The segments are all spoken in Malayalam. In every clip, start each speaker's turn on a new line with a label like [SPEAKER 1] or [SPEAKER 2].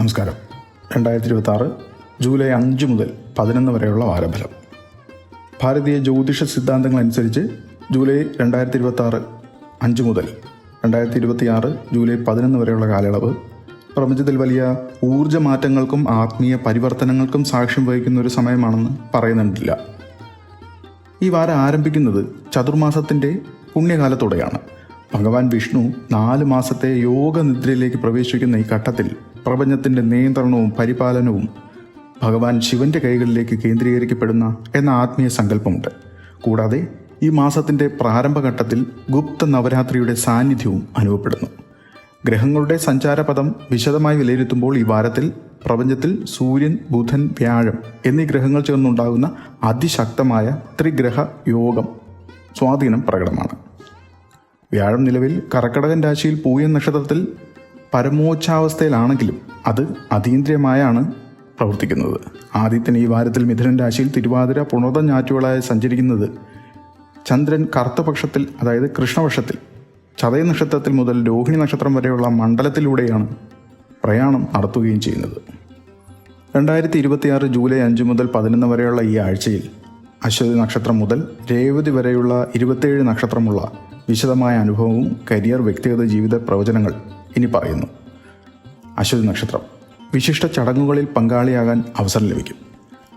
[SPEAKER 1] നമസ്കാരം. 2026 ജൂലൈ 5 മുതൽ 11 വരെയുള്ള വാരഫലം. ഭാരതീയ ജ്യോതിഷ സിദ്ധാന്തങ്ങളനുസരിച്ച് ജൂലൈ 2026 5 മുതൽ 2026 ജൂലൈ 11 വരെയുള്ള കാലയളവ് പ്രപഞ്ചത്തിൽ വലിയ ഊർജ്ജ മാറ്റങ്ങൾക്കും ആത്മീയ പരിവർത്തനങ്ങൾക്കും സാക്ഷ്യം വഹിക്കുന്ന ഒരു സമയമാണെന്ന് പറയുന്നുണ്ടില്ല. ഈ വാരം ആരംഭിക്കുന്നത് ചതുർമാസത്തിൻ്റെ പുണ്യകാലത്തോടെയാണ്. ഭഗവാൻ വിഷ്ണു 4 മാസത്തെ യോഗനിദ്രയിലേക്ക് പ്രവേശിക്കുന്ന ഈ ഘട്ടത്തിൽ പ്രപഞ്ചത്തിൻ്റെ നിയന്ത്രണവും പരിപാലനവും ഭഗവാൻ ശിവന്റെ കൈകളിലേക്ക് കേന്ദ്രീകരിക്കപ്പെടുന്ന എന്ന ആത്മീയ സങ്കല്പമുണ്ട്. കൂടാതെ ഈ മാസത്തിൻ്റെ പ്രാരംഭഘട്ടത്തിൽ ഗുപ്ത നവരാത്രിയുടെ സാന്നിധ്യവും അനുഭവപ്പെടുന്നു. ഗ്രഹങ്ങളുടെ സഞ്ചാരപഥം വിശദമായി വിലയിരുത്തുമ്പോൾ ഈ വാരത്തിൽ പ്രപഞ്ചത്തിൽ സൂര്യൻ, ബുധൻ, വ്യാഴം എന്നീ ഗ്രഹങ്ങൾ ചേർന്നുണ്ടാകുന്ന അതിശക്തമായ ത്രിഗ്രഹ യോഗം സ്വാധീനം പ്രകടമാണ്. വ്യാഴം നിലവിൽ കർക്കടകൻ രാശിയിൽ പൂയം നക്ഷത്രത്തിൽ പരമോച്ഛാവസ്ഥയിലാണെങ്കിലും അത് അതീന്ദ്രിയമായാണ് പ്രവർത്തിക്കുന്നത്. ആദിത്യൻ ഈ വാരത്തിൽ മിഥുനൻ രാശിയിൽ തിരുവാതിര, പുണർദം ഞാറ്റുകളായി സഞ്ചരിക്കുന്നത് ചന്ദ്രൻ കറുത്തപക്ഷത്തിൽ, അതായത് കൃഷ്ണപക്ഷത്തിൽ ചതയ നക്ഷത്രത്തിൽ മുതൽ രോഹിണി നക്ഷത്രം വരെയുള്ള മണ്ഡലത്തിലൂടെയാണ് പ്രയാണം നടത്തുകയും ചെയ്യുന്നത്. 2026 ജൂലൈ 5 മുതൽ 11 വരെയുള്ള ഈ ആഴ്ചയിൽ അശ്വതി നക്ഷത്രം മുതൽ രേവതി വരെയുള്ള 27 നക്ഷത്രമുള്ള വിശദമായ അനുഭവവും കരിയർ, വ്യക്തിഗത ജീവിത പ്രവചനങ്ങൾ ഇനി പറയുന്നു. അശ്വതി നക്ഷത്രം വിശിഷ്ട ചടങ്ങുകളിൽ പങ്കാളിയാകാൻ അവസരം ലഭിക്കും.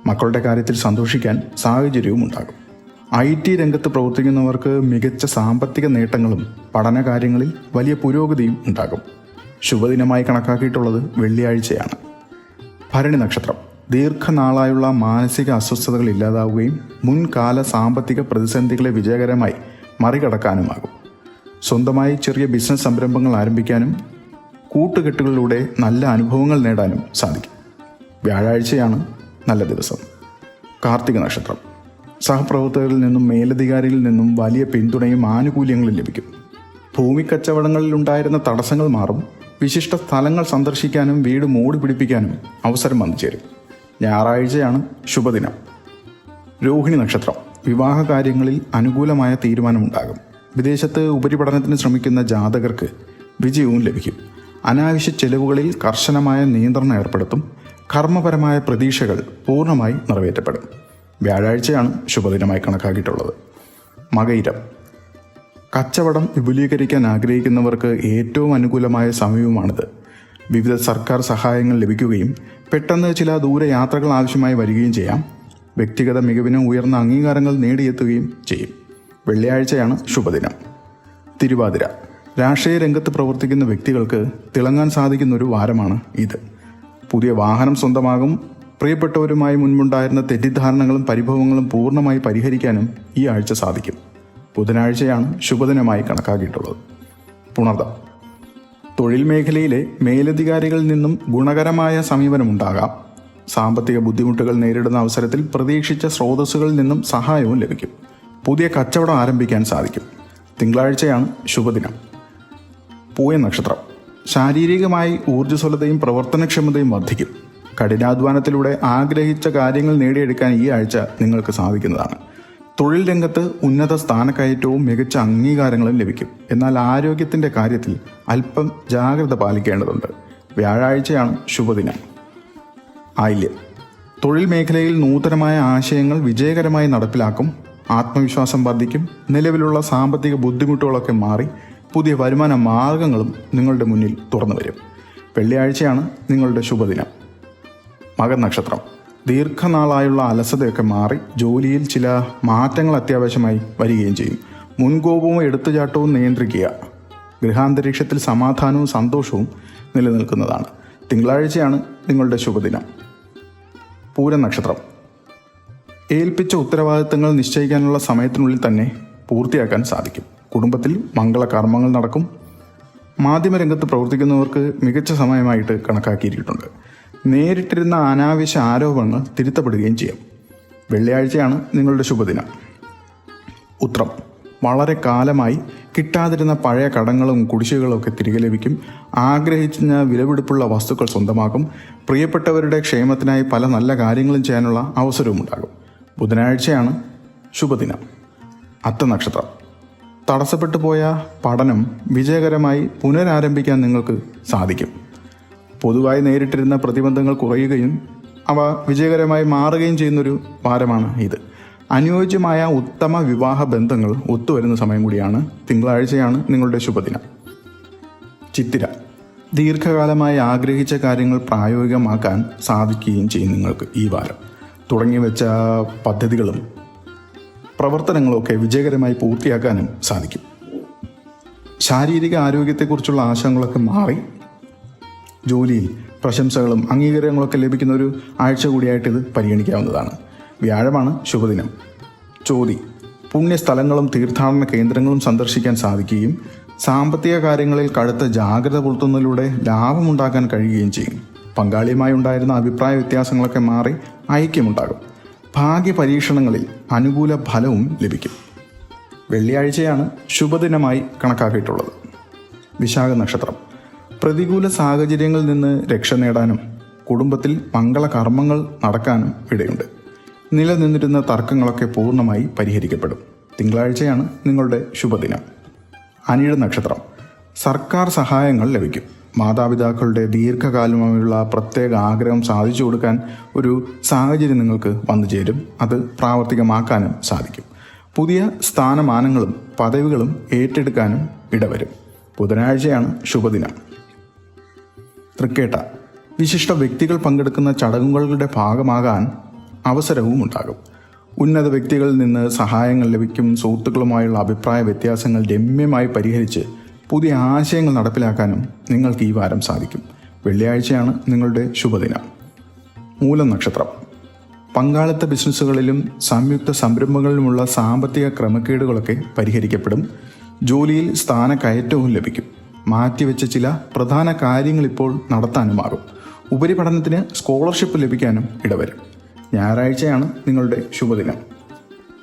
[SPEAKER 1] മക്കളുടെ കാര്യത്തിൽ സന്തോഷിക്കാൻ സാഹചര്യവും ഉണ്ടാകും. IT രംഗത്ത് പ്രവർത്തിക്കുന്നവർക്ക് മികച്ച സാമ്പത്തിക നേട്ടങ്ങളും പഠന കാര്യങ്ങളിൽ വലിയ പുരോഗതിയും ഉണ്ടാകും. ശുഭദിനമായി കണക്കാക്കിയിട്ടുള്ളത് വെള്ളിയാഴ്ചയാണ്. ഭരണി നക്ഷത്രം ദീർഘനാളായുള്ള മാനസിക അസ്വസ്ഥതകൾ ഇല്ലാതാവുകയും മുൻകാല സാമ്പത്തിക പ്രതിസന്ധികളെ വിജയകരമായി മറികടക്കാനുമാകും. സ്വന്തമായി ചെറിയ ബിസിനസ് സംരംഭങ്ങൾ ആരംഭിക്കാനും കൂട്ടുകെട്ടുകളിലൂടെ നല്ല അനുഭവങ്ങൾ നേടാനും സാധിക്കും. വ്യാഴാഴ്ചയാണ് നല്ല ദിവസം. കാർത്തിക നക്ഷത്രം സഹപ്രവർത്തകരിൽ നിന്നും മേലധികാരികളിൽ നിന്നും വലിയ പിന്തുണയും ആനുകൂല്യങ്ങളും ലഭിക്കും. ഭൂമി കച്ചവടങ്ങളിൽ ഉണ്ടായിരുന്ന തടസ്സങ്ങൾ മാറും. വിശിഷ്ട സ്ഥലങ്ങൾ സന്ദർശിക്കാനും വീട് മോടി പിടിപ്പിക്കാനും അവസരം വന്നു ചേരും. ഞായറാഴ്ചയാണ് ശുഭദിനം. രോഹിണി നക്ഷത്രം വിവാഹ കാര്യങ്ങളിൽ അനുകൂലമായ തീരുമാനമുണ്ടാകും. വിദേശത്ത് ഉപരിപഠനത്തിന് ശ്രമിക്കുന്ന ജാതകർക്ക് വിജയവും ലഭിക്കും. അനാവശ്യ ചെലവുകളിൽ കർശനമായ നിയന്ത്രണം ഏർപ്പെടുത്തും. കർമ്മപരമായ പ്രതീക്ഷകൾ പൂർണ്ണമായി നിറവേറ്റപ്പെടും. വ്യാഴാഴ്ചയാണ് ശുഭദിനമായി കണക്കാക്കിയിട്ടുള്ളത്. മകയിരം കച്ചവടം വിപുലീകരിക്കാൻ ആഗ്രഹിക്കുന്നവർക്ക് ഏറ്റവും അനുകൂലമായ സമയവുമാണിത്. വിവിധ സർക്കാർ സഹായങ്ങൾ ലഭിക്കുകയും പെട്ടെന്ന് ചില ദൂരയാത്രകൾ ആവശ്യമായി വരികയും ചെയ്യാം. വ്യക്തിഗത മികവിന് ഉയർന്ന അംഗീകാരങ്ങൾ നേടിയെത്തുകയും ചെയ്യും. വെള്ളിയാഴ്ചയാണ് ശുഭദിനം. തിരുവാതിര രാഷ്ട്രീയ രംഗത്ത് പ്രവർത്തിക്കുന്ന വ്യക്തികൾക്ക് തിളങ്ങാൻ സാധിക്കുന്നൊരു വാരമാണ് ഇത്. പുതിയ വാഹനം സ്വന്തമാകും. പ്രിയപ്പെട്ടവരുമായി മുൻപുണ്ടായിരുന്ന തെറ്റിദ്ധാരണകളും പരിഭവങ്ങളും പൂർണ്ണമായി പരിഹരിക്കാനും ഈ ആഴ്ച സാധിക്കും. ബുധനാഴ്ചയാണ് ശുഭദിനമായി കണക്കാക്കിയിട്ടുള്ളത്. പുണർദം തൊഴിൽ മേഖലയിലെ മേലധികാരികളിൽ നിന്നും ഗുണകരമായ സമീപനമുണ്ടാകാം. സാമ്പത്തിക ബുദ്ധിമുട്ടുകൾ നേരിടുന്ന അവസരത്തിൽ പ്രതീക്ഷിച്ച സ്രോതസ്സുകളിൽ നിന്നും സഹായവും ലഭിക്കും. പുതിയ കച്ചവടം ആരംഭിക്കാൻ സാധിക്കും. തിങ്കളാഴ്ചയാണ് ശുഭദിനം. പൂയം നക്ഷത്രം ശാരീരികമായി ഊർജ്ജസ്വലതയും പ്രവർത്തനക്ഷമതയും വർദ്ധിക്കും. കഠിനാധ്വാനത്തിലൂടെ ആഗ്രഹിച്ച കാര്യങ്ങൾ നേടിയെടുക്കാൻ ഈ ആഴ്ച നിങ്ങൾക്ക് സാധിക്കുന്നതാണ്. തൊഴിൽ രംഗത്ത് ഉന്നത സ്ഥാനക്കയറ്റവും മികച്ച അംഗീകാരങ്ങളും ലഭിക്കും. എന്നാൽ ആരോഗ്യത്തിൻ്റെ കാര്യത്തിൽ അല്പം ജാഗ്രത പാലിക്കേണ്ടതുണ്ട്. വ്യാഴാഴ്ചയാണ് ശുഭദിനം. ആയില്യം തൊഴിൽ മേഖലയിൽ നൂതനമായ ആശയങ്ങൾ വിജയകരമായി നടപ്പിലാക്കും. ആത്മവിശ്വാസം വർദ്ധിക്കും. നിലവിലുള്ള സാമ്പത്തിക ബുദ്ധിമുട്ടുകളൊക്കെ മാറി പുതിയ വരുമാന മാർഗങ്ങളും നിങ്ങളുടെ മുന്നിൽ തുറന്നു വരും. വെള്ളിയാഴ്ചയാണ് നിങ്ങളുടെ ശുഭദിനം. മകൻ നക്ഷത്രം ദീർഘനാളായുള്ള അലസതയൊക്കെ മാറി ജോലിയിൽ ചില മാറ്റങ്ങൾ അത്യാവശ്യമായി വരികയും ചെയ്യും. മുൻകോപവും എടുത്തുചാട്ടവും നിയന്ത്രിക്കുക. ഗൃഹാന്തരീക്ഷത്തിൽ സമാധാനവും സന്തോഷവും നിലനിൽക്കുന്നതാണ്. തിങ്കളാഴ്ചയാണ് നിങ്ങളുടെ ശുഭദിനം. പൂരം നക്ഷത്രം ഏൽപ്പിച്ച ഉത്തരവാദിത്തങ്ങൾ നിശ്ചയിക്കാനുള്ള സമയത്തിനുള്ളിൽ തന്നെ പൂർത്തിയാക്കാൻ സാധിക്കും. കുടുംബത്തിൽ മംഗളകർമ്മങ്ങൾ നടക്കും. മാധ്യമരംഗത്ത് പ്രവർത്തിക്കുന്നവർക്ക് മികച്ച സമയമായിട്ട് കണക്കാക്കിയിരിക്കുന്നുണ്ട്. നേരിട്ടിരുന്ന അനാവശ്യ ആരോപണങ്ങൾ തിരുത്തപ്പെടുകയും ചെയ്യും. വെള്ളിയാഴ്ചയാണ് നിങ്ങളുടെ ശുഭദിനം. ഉത്രം വളരെ കാലമായി കിട്ടാതിരുന്ന പഴയ കടങ്ങളും കുടിശ്ശികകളും ഒക്കെ തിരികെ ലഭിക്കും. ആഗ്രഹിച്ച വിലപിടിപ്പുള്ള വസ്തുക്കൾ സ്വന്തമാക്കും. പ്രിയപ്പെട്ടവരുടെ ക്ഷേമത്തിനായി പല നല്ല കാര്യങ്ങളും ചെയ്യാനുള്ള അവസരവും ഉണ്ടാകും. ബുധനാഴ്ചയാണ് ശുഭദിനം. അത്ത നക്ഷത്രം തടസ്സപ്പെട്ടു പോയ പഠനം വിജയകരമായി പുനരാരംഭിക്കാൻ നിങ്ങൾക്ക് സാധിക്കും. പൊതുവായി നേരിട്ടിരുന്ന പ്രതിബന്ധങ്ങൾ കുറയുകയും അവ വിജയകരമായി മാറുകയും ചെയ്യുന്നൊരു വാരമാണ് ഇത്. അനുയോജ്യമായ ഉത്തമ വിവാഹ ബന്ധങ്ങൾ ഒത്തുവരുന്ന സമയം കൂടിയാണ്. തിങ്കളാഴ്ചയാണ് നിങ്ങളുടെ ശുഭദിനം. ചിത്തിര. ദീർഘകാലമായി ആഗ്രഹിച്ച കാര്യങ്ങൾ പ്രായോഗികമാക്കാൻ സാധിക്കുകയും ചെയ്യും നിങ്ങൾക്ക് ഈ വാരം. തുടങ്ങി വെച്ച പദ്ധതികളും പ്രവർത്തനങ്ങളൊക്കെ വിജയകരമായി പൂർത്തിയാക്കാനും സാധിക്കും. ശാരീരിക ആരോഗ്യത്തെക്കുറിച്ചുള്ള ആശങ്കകളൊക്കെ മാറി ജോലിയിൽ പ്രശംസകളും അംഗീകാരങ്ങളൊക്കെ ലഭിക്കുന്ന ഒരു ആഴ്ച കൂടിയായിട്ട് ഇത് പരിഗണിക്കാവുന്നതാണ്. വ്യാഴമാണ് ശുഭദിനം. ചോതി. പുണ്യസ്ഥലങ്ങളും തീർത്ഥാടന കേന്ദ്രങ്ങളും സന്ദർശിക്കാൻ സാധിക്കുകയും സാമ്പത്തിക കാര്യങ്ങളിൽ കടുത്ത ജാഗ്രത പുലർത്തുന്നതിലൂടെ ലാഭമുണ്ടാക്കാൻ കഴിയുകയും ചെയ്യും. പങ്കാളിയുമായി ഉണ്ടായിരുന്ന അഭിപ്രായ വ്യത്യാസങ്ങളൊക്കെ മാറി ഐക്യമുണ്ടാകും. ഭാഗ്യ പരീക്ഷണങ്ങളിൽ അനുകൂല ഫലവും ലഭിക്കും. വെള്ളിയാഴ്ചയാണ് ശുഭദിനമായി കണക്കാക്കിയിട്ടുള്ളത്. വിശാഖ നക്ഷത്രം. പ്രതികൂല സാഹചര്യങ്ങളിൽ നിന്ന് രക്ഷ നേടാനും കുടുംബത്തിൽ മംഗളകർമ്മങ്ങൾ നടക്കാനും ഇടയുണ്ട്. നിലനിന്നിരുന്ന തർക്കങ്ങളൊക്കെ പൂർണ്ണമായി പരിഹരിക്കപ്പെടും. തിങ്കളാഴ്ചയാണ് നിങ്ങളുടെ ശുഭദിനം. അനിഴ നക്ഷത്രം. സർക്കാർ സഹായങ്ങൾ ലഭിക്കും. മാതാപിതാക്കളുടെ ദീർഘകാലമായുള്ള പ്രത്യേക ആഗ്രഹം സാധിച്ചു കൊടുക്കാൻ ഒരു സാഹചര്യം നിങ്ങൾക്ക് വന്നു ചേരും. അത് പ്രാവർത്തികമാക്കാനും സാധിക്കും. പുതിയ സ്ഥാനമാനങ്ങളും പദവികളും ഏറ്റെടുക്കാനും ഇടവരും. ബുധനാഴ്ചയാണ് ശുഭദിനം. തൃക്കേട്ട. വിശിഷ്ട വ്യക്തികൾ പങ്കെടുക്കുന്ന ചടങ്ങുകളുടെ ഭാഗമാകാൻ അവസരവും ഉണ്ടാകും. ഉന്നത വ്യക്തികളിൽ നിന്ന് സഹായങ്ങൾ ലഭിക്കും. സുഹൃത്തുക്കളുമായുള്ള അഭിപ്രായ വ്യത്യാസങ്ങൾ രമ്യമായി പരിഹരിച്ച് പുതിയ ആശയങ്ങൾ നടപ്പിലാക്കാനും നിങ്ങൾക്ക് ഈ വാരം സാധിക്കും. വെള്ളിയാഴ്ചയാണ് നിങ്ങളുടെ ശുഭദിനം. മൂലം നക്ഷത്രം. പങ്കാളിത്ത ബിസിനസ്സുകളിലും സംയുക്ത സംരംഭങ്ങളിലുമുള്ള സാമ്പത്തിക ക്രമക്കേടുകളൊക്കെ പരിഹരിക്കപ്പെടും. ജോലിയിൽ സ്ഥാനക്കയറ്റവും ലഭിക്കും. മാറ്റിവെച്ച ചില പ്രധാന കാര്യങ്ങൾ ഇപ്പോൾ നടത്താനുമാകും. ഉപരിപഠനത്തിന് സ്കോളർഷിപ്പ് ലഭിക്കാനും ഇടവരും. ഞായറാഴ്ചയാണ് നിങ്ങളുടെ ശുഭദിനം.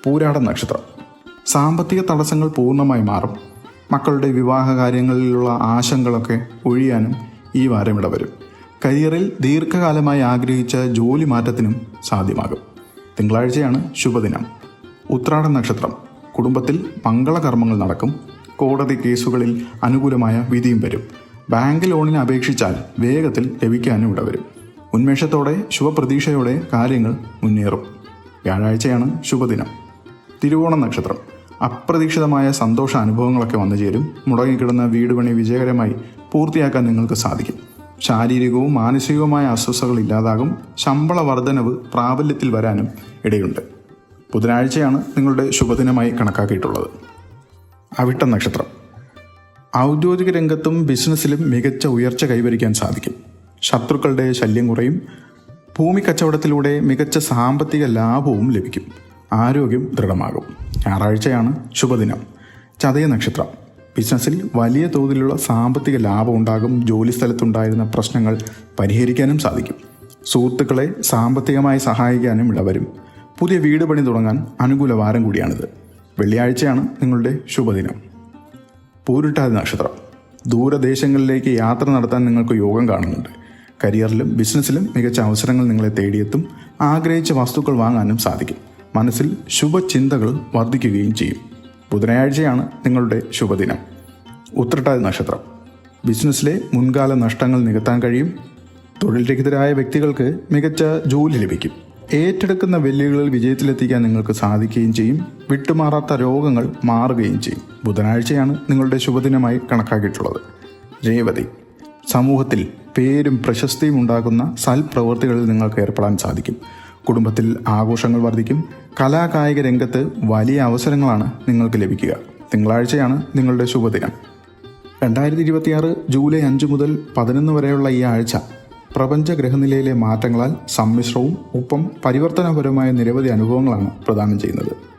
[SPEAKER 1] പൂരാട നക്ഷത്രം. സാമ്പത്തിക തടസ്സങ്ങൾ പൂർണ്ണമായി മാറും. മക്കളുടെ വിവാഹ കാര്യങ്ങളിലുള്ള ആശങ്കകളൊക്കെ ഒഴിയാനും ഈ വാരം ഇടവരും. കരിയറിൽ ദീർഘകാലമായി ആഗ്രഹിച്ച ജോലി മാറ്റത്തിനും സാധ്യമാകും. തിങ്കളാഴ്ചയാണ് ശുഭദിനം. ഉത്രാട നക്ഷത്രം. കുടുംബത്തിൽ മംഗളകർമ്മങ്ങൾ നടക്കും. കോടതി കേസുകളിൽ അനുകൂലമായ വിധിയും വരും. ബാങ്ക് ലോണിന് അപേക്ഷിച്ചാൽ വേഗത്തിൽ ലഭിക്കാനും ഇടവരും. ഉന്മേഷത്തോടെ ശുഭപ്രതീക്ഷയോടെ കാര്യങ്ങൾ മുന്നേറും. വ്യാഴാഴ്ചയാണ് ശുഭദിനം. തിരുവോണ നക്ഷത്രം. അപ്രതീക്ഷിതമായ സന്തോഷ അനുഭവങ്ങളൊക്കെ വന്നു ചേരും. മുടങ്ങിക്കിടന്ന വീട് പണി വിജയകരമായി പൂർത്തിയാക്കാൻ നിങ്ങൾക്ക് സാധിക്കും. ശാരീരികവും മാനസികവുമായ അസ്വസ്ഥതകൾ ഇല്ലാതാകും. ശമ്പള വർധനവ് പ്രാബല്യത്തിൽ വരാനും ഇടയുണ്ട്. ബുധനാഴ്ചയാണ് നിങ്ങളുടെ ശുഭദിനമായി കണക്കാക്കിയിട്ടുള്ളത്. അവിട്ട നക്ഷത്രം. ഔദ്യോഗിക രംഗത്തും ബിസിനസ്സിലും മികച്ച ഉയർച്ച കൈവരിക്കാൻ സാധിക്കും. ശത്രുക്കളുടെ ശല്യം കുറയും. ഭൂമി കച്ചവടത്തിലൂടെ മികച്ച സാമ്പത്തിക ലാഭവും ലഭിക്കും. ആരോഗ്യം ദൃഢമാകും. ഞായറാഴ്ചയാണ് ശുഭദിനം. ചതയ നക്ഷത്രം. ബിസിനസ്സിൽ വലിയ തോതിലുള്ള സാമ്പത്തിക ലാഭം ഉണ്ടാകും. ജോലിസ്ഥലത്തുണ്ടായിരുന്ന പ്രശ്നങ്ങൾ പരിഹരിക്കാനും സാധിക്കും. സുഹൃത്തുക്കളെ സാമ്പത്തികമായി സഹായിക്കാനും ഇടവരും. പുതിയ വീട് പണി തുടങ്ങാൻ അനുകൂല വാരം കൂടിയാണിത്. വെള്ളിയാഴ്ചയാണ് നിങ്ങളുടെ ശുഭദിനം. പൂരുട്ടാതി നക്ഷത്രം. ദൂരദേശങ്ങളിലേക്ക് യാത്ര നടത്താൻ നിങ്ങൾക്ക് യോഗം കാണുന്നുണ്ട്. കരിയറിലും ബിസിനസ്സിലും മികച്ച അവസരങ്ങൾ നിങ്ങളെ തേടിയെത്തും. ആഗ്രഹിച്ച വസ്തുക്കൾ വാങ്ങാനും സാധിക്കും. മനസ്സിൽ ശുഭചിന്തകൾ വർദ്ധിക്കുകയും ചെയ്യും. ബുധനാഴ്ചയാണ് നിങ്ങളുടെ ശുഭദിനം. ഉത്രട്ടാതി നക്ഷത്രം. ബിസിനസ്സിലെ മുൻകാല നഷ്ടങ്ങൾ നികത്താൻ കഴിയും. തൊഴിൽ രഹിതരായ വ്യക്തികൾക്ക് മികച്ച ജോലി ലഭിക്കും. ഏറ്റെടുക്കുന്ന വെല്ലുവിളികൾ വിജയത്തിലെത്തിക്കാൻ നിങ്ങൾക്ക് സാധിക്കുകയും ചെയ്യും. വിട്ടുമാറാത്ത രോഗങ്ങൾ മാറുകയും ചെയ്യും. ബുധനാഴ്ചയാണ് നിങ്ങളുടെ ശുഭദിനമായി കണക്കാക്കിയിട്ടുള്ളത്. രേവതി. സമൂഹത്തിൽ പേരും പ്രശസ്തിയും ഉണ്ടാകുന്ന സൽപ്രവൃത്തികളിൽ നിങ്ങൾക്ക് ഏർപ്പെടാൻ സാധിക്കും. കുടുംബത്തിൽ ആഘോഷങ്ങൾ വർദ്ധിക്കും. കലാകായിക രംഗത്ത് വലിയ അവസരങ്ങളാണ് നിങ്ങൾക്ക് ലഭിക്കുക. തിങ്കളാഴ്ചയാണ് നിങ്ങളുടെ ശുഭദിനം. 2026 ജൂലൈ 5 മുതൽ 11 വരെയുള്ള ഈ ആഴ്ച പ്രപഞ്ച ഗ്രഹനിലയിലെ മാറ്റങ്ങളാൽ സമ്മിശ്രവും ഒപ്പം പരിവർത്തനപരമായ നിരവധി അനുഭവങ്ങളാണ് പ്രദാനം ചെയ്യുന്നത്.